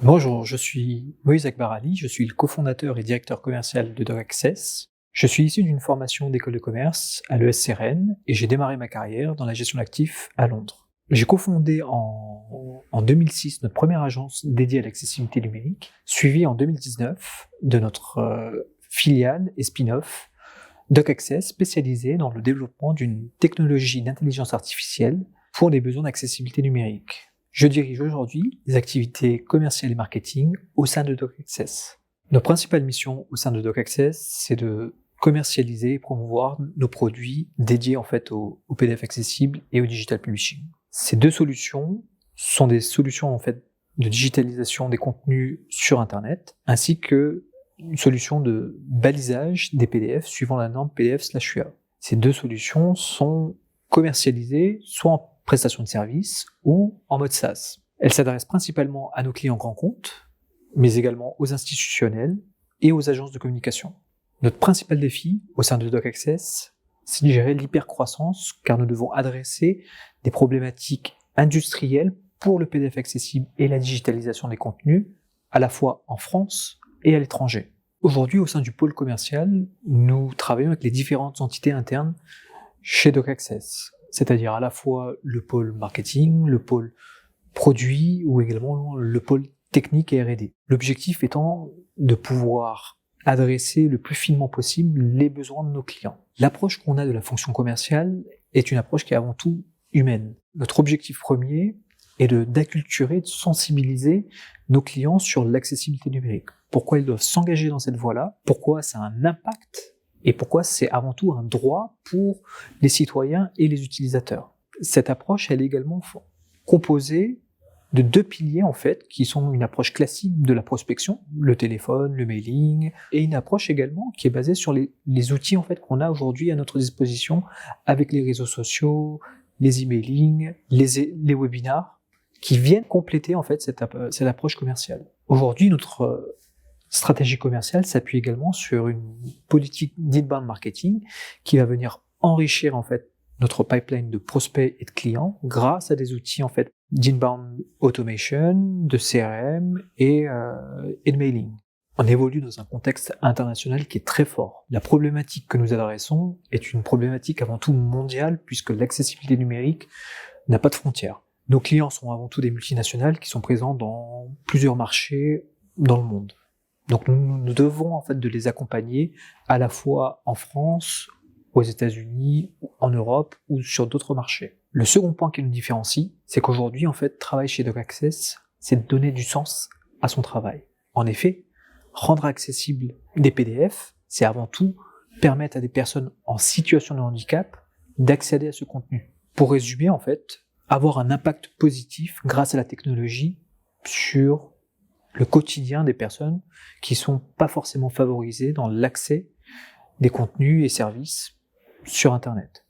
Bonjour, je suis Moïse Akbarali, je suis le cofondateur et directeur commercial de DocAccess. Je suis issu d'une formation d'école de commerce à l'ESCRN et j'ai démarré ma carrière dans la gestion d'actifs à Londres. J'ai cofondé en 2006 notre première agence dédiée à l'accessibilité numérique, suivie en 2019 de notre filiale et spin-off DocAccess spécialisée dans le développement d'une technologie d'intelligence artificielle pour des besoins d'accessibilité numérique. Je dirige aujourd'hui les activités commerciales et marketing au sein de DocAccess. Nos principales missions au sein de DocAccess, c'est de commercialiser et promouvoir nos produits dédiés au PDF accessible et au digital publishing. Ces deux solutions sont des solutions de digitalisation des contenus sur Internet, ainsi que une solution de balisage des PDF suivant la norme PDF/UA. Ces deux solutions sont commercialisées soit en prestation de service ou en mode SaaS. Elles s'adressent principalement à nos clients grands comptes, mais également aux institutionnels et aux agences de communication. Notre principal défi au sein de DocAccess, c'est de gérer l'hypercroissance, car nous devons adresser des problématiques industrielles pour le PDF accessible et la digitalisation des contenus, à la fois en France et à l'étranger. Aujourd'hui, au sein du pôle commercial, nous travaillons avec les différentes entités internes chez DocAccess, c'est-à-dire à la fois le pôle marketing, le pôle produit ou également le pôle technique et R&D. L'objectif étant de pouvoir adresser le plus finement possible les besoins de nos clients. L'approche qu'on a de la fonction commerciale est une approche qui est avant tout humaine. Notre objectif premier est d'acculturer, de sensibiliser nos clients sur l'accessibilité numérique. Pourquoi ils doivent s'engager dans cette voie-là, pourquoi ça a un impact et pourquoi c'est avant tout un droit pour les citoyens et les utilisateurs. Cette approche, elle est également composée de deux piliers qui sont une approche classique de la prospection, le téléphone, le mailing, et une approche également qui est basée sur les outils qu'on a aujourd'hui à notre disposition avec les réseaux sociaux, les emailing, les webinars, qui viennent compléter cette approche commerciale. Aujourd'hui, notre stratégie commerciale s'appuie également sur une politique d'inbound marketing qui va venir enrichir notre pipeline de prospects et de clients grâce à des outils d'inbound automation, de CRM et de mailing. On évolue dans un contexte international qui est très fort. La problématique que nous adressons est une problématique avant tout mondiale puisque l'accessibilité numérique n'a pas de frontières. Nos clients sont avant tout des multinationales qui sont présents dans plusieurs marchés dans le monde. Donc nous devons de les accompagner à la fois en France, aux États-Unis, en Europe ou sur d'autres marchés. Le second point qui nous différencie, c'est qu'aujourd'hui travailler chez DocAccess, c'est de donner du sens à son travail. En effet, rendre accessible des PDF, c'est avant tout permettre à des personnes en situation de handicap d'accéder à ce contenu. Pour résumer, avoir un impact positif grâce à la technologie sur le quotidien des personnes qui sont pas forcément favorisées dans l'accès des contenus et services sur Internet.